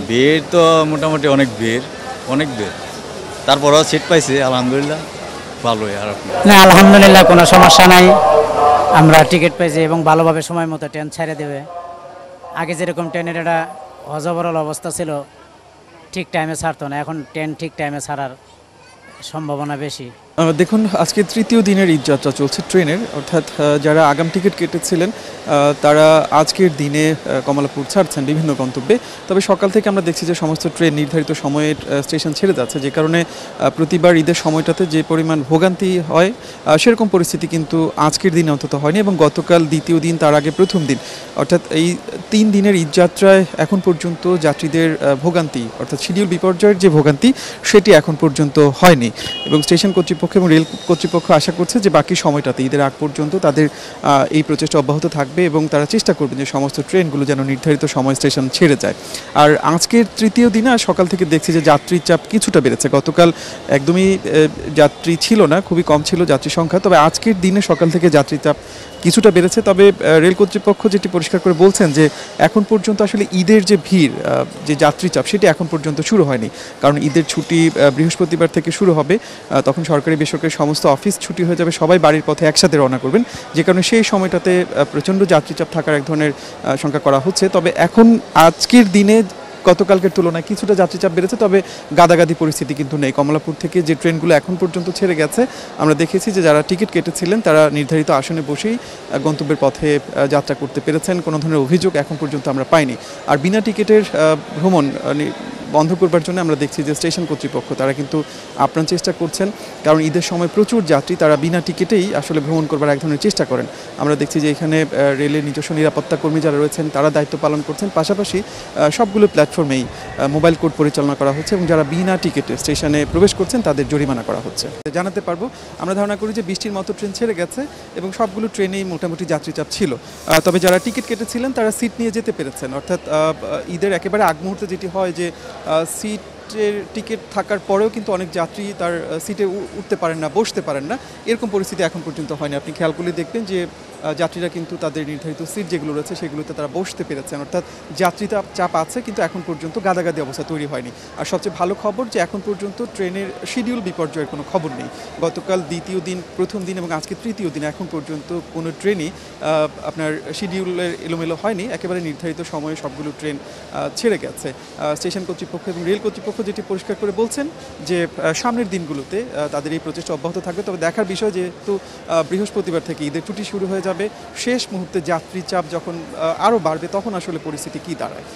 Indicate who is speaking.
Speaker 1: ভিড় তো মোটামুটি অনেক ভিড়, অনেক ভিড়। তারপরেও সিট পাইছি আলহামদুলিল্লাহ, ভালোই। আর আপনি?
Speaker 2: না, আলহামদুলিল্লাহ কোনো সমস্যা নাই। আমরা টিকিট পেয়েছি এবং ভালোভাবে সময় মতো ট্রেন ছেড়ে দেবে। আগে যেরকম ট্রেনের একটা অজবরল অবস্থা ছিল, ঠিক টাইমে ছাড়তো না, এখন ট্রেন ঠিক টাইমে ছাড়ার সম্ভাবনা বেশি।
Speaker 3: দেখুন, আজকে তৃতীয় দিনের ঈদযাত্রা চলছে ট্রেনের, অর্থাৎ যারা আগাম টিকিট কেটেছিলেন তারা আজকের দিনে কমলাপুর ছাড়ছেন বিভিন্ন গন্তব্যে। তবে সকাল থেকে আমরা দেখছি যে সমস্ত ট্রেন নির্ধারিত সময়ে স্টেশন ছেড়ে যাচ্ছে, যে কারণে প্রতিবার ঈদের সময়টাতে যে পরিমাণ ভোগান্তি হয় সেরকম পরিস্থিতি কিন্তু আজকের দিনে অন্তত হয়নি। এবং গতকাল দ্বিতীয় দিন, তার আগে প্রথম দিন, অর্থাৎ এই 3 দিনের ঈদযাত্রায় এখন পর্যন্ত যাত্রীদের ভোগান্তি, অর্থাৎ শিডিউল বিপর্যয়ের যে ভোগান্তি, সেটি এখন পর্যন্ত হয়নি। এবং স্টেশন কর্তৃপক্ষ এবং রেল কর্তৃপক্ষ আশা করছে যে বাকি সময়টাতে ঈদের আগ পর্যন্ত তাদের এই প্রচেষ্টা অব্যাহত থাকবে এবং তারা চেষ্টা করবেন যে সমস্ত ট্রেনগুলো যেন নির্ধারিত সময় স্টেশন ছেড়ে যায়। আর আজকের তৃতীয় দিনে সকাল থেকে দেখছি যে যাত্রীর চাপ কিছুটা বেড়েছে। গতকাল একদমই যাত্রী ছিল না, খুবই কম ছিল যাত্রী সংখ্যা। তবে আজকের দিনে সকাল থেকে যাত্রীর চাপ কিছুটা বেড়েছে। তবে রেল কর্তৃপক্ষ যেটি পরিষ্কার করে বলছেন যে এখন পর্যন্ত আসলে ঈদের যে ভিড়, যে যাত্রী চাপ, সেটি এখন পর্যন্ত শুরু হয়নি। কারণ ঈদের ছুটি বৃহস্পতিবার থেকে শুরু হবে, তখন সরকারি বেসরকারি সমস্ত অফিস ছুটি হয়ে যাবে, সবাই বাড়ির পথে একসাথে রওনা করবেন, যে কারণে সেই সময়টাতে প্রচণ্ড যাত্রী চাপ থাকার এক ধরনের শঙ্কা করা হচ্ছে। তবে এখন আজকের দিনে গতকালকের তুলনায় কিছুটা যাত্রীচাপ বেড়েছে, তবে গাদাগাদি পরিস্থিতি কিন্তু নেই। কমলাপুর থেকে যে ট্রেনগুলো এখন পর্যন্ত ছেড়ে গেছে, আমরা দেখেছি যে যারা টিকিট কেটেছিলেন তারা নির্ধারিত আসনে বসেই গন্তব্যের পথে যাত্রা করতে পেরেছেন। কোনো ধরনের অভিযোগ এখন পর্যন্ত আমরা পাইনি। আর বিনা টিকিটের ভ্রমণ বন্ধ করবার জন্য আমরা দেখছি যে স্টেশন কর্তৃপক্ষ তারা কিন্তু আপ্রাণ চেষ্টা করছেন, কারণ ঈদের সময় প্রচুর যাত্রী তারা বিনা টিকিটেই আসলে ভ্রমণ করবার এক ধরনের চেষ্টা করেন। আমরা দেখছি যে এখানে রেলের নিজস্ব নিরাপত্তা কর্মী যারা রয়েছেন তারা দায়িত্ব পালন করছেন, পাশাপাশি সবগুলো প্ল্যাটফর্মেই মোবাইল কোড পরিচালনা করা হচ্ছে এবং যারা বিনা টিকিটে স্টেশনে প্রবেশ করছেন তাদের জরিমানা করা হচ্ছে। জানাতে পারবো, আমরা ধারণা করি যে বৃষ্টির মতো ট্রেন ছেড়ে গেছে এবং সবগুলো ট্রেনেই মোটামুটি যাত্রীচাপ ছিল। তবে যারা টিকিট কেটেছিলেন তারা সিট নিয়ে যেতে পেরেছেন, অর্থাৎ ঈদের একেবারে আগ মুহূর্তে যেটি হয় যে সিটের টিকিট থাকার পরেও কিন্তু অনেক যাত্রী তার সিটে উঠতে পারেন না, বসতে পারেন না, এরকম পরিস্থিতি এখন পর্যন্ত হয়নি। আপনি খেয়াল করলে দেখবেন যে যাত্রীরা কিন্তু তাদের নির্ধারিত সিট যেগুলো রয়েছে সেগুলোতে তারা বসতে পেরেছেন, অর্থাৎ যাত্রীরা চাপ আছে কিন্তু এখন পর্যন্ত গাদাগাদি অবস্থা তৈরি হয়নি। আর সবচেয়ে ভালো খবর যে এখন পর্যন্ত ট্রেনের শিডিউল বিপর্যয়ের কোনো খবর নেই। গতকাল দ্বিতীয় দিন, প্রথম দিন এবং আজকে তৃতীয় দিন এখন পর্যন্ত কোনো ট্রেনই আপনার শিডিউলের এলোমেলো হয়নি, একেবারে নির্ধারিত সময়ে সবগুলো ট্রেন ছেড়ে গেছে। স্টেশন কর্তৃপক্ষ এবং রেল কর্তৃপক্ষ যেটি পরিষ্কার করে বলছেন যে সামনের দিনগুলোতে তাদের এই প্রচেষ্টা অব্যাহত থাকবে। তবে দেখার বিষয়, যেহেতু বৃহস্পতিবার থেকে ঈদের ছুটি শুরু হয়ে যাবে, শেষ মুহূর্তে যাত্রী চাপ যখন আরও বাড়বে তখন আসলে পরিস্থিতি কী দাঁড়ায়।